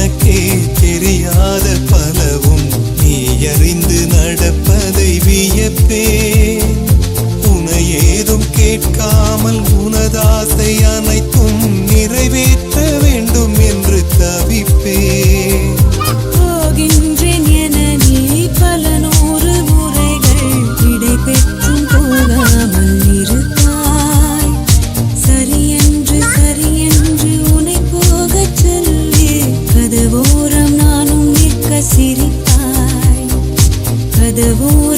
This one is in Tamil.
எனக்கே தெரியாத பலவும் நீ அறிந்து நடப்பதை வியப்பேன். உனை ஏதும் கேட்காமல் உனதாசை அனைத்தும் நிறைவேற்ற வேண்டும் என்று தவிப்பேன். போகின்றேன் என நீ பல 100 முறைகள் விடை பெற்றும் போகாமல் இருக்காய். சரியென்று உனை போகச் சொல்லி கதவோரம் நானும் நிற்க சிரித்தாய். கதவோரம்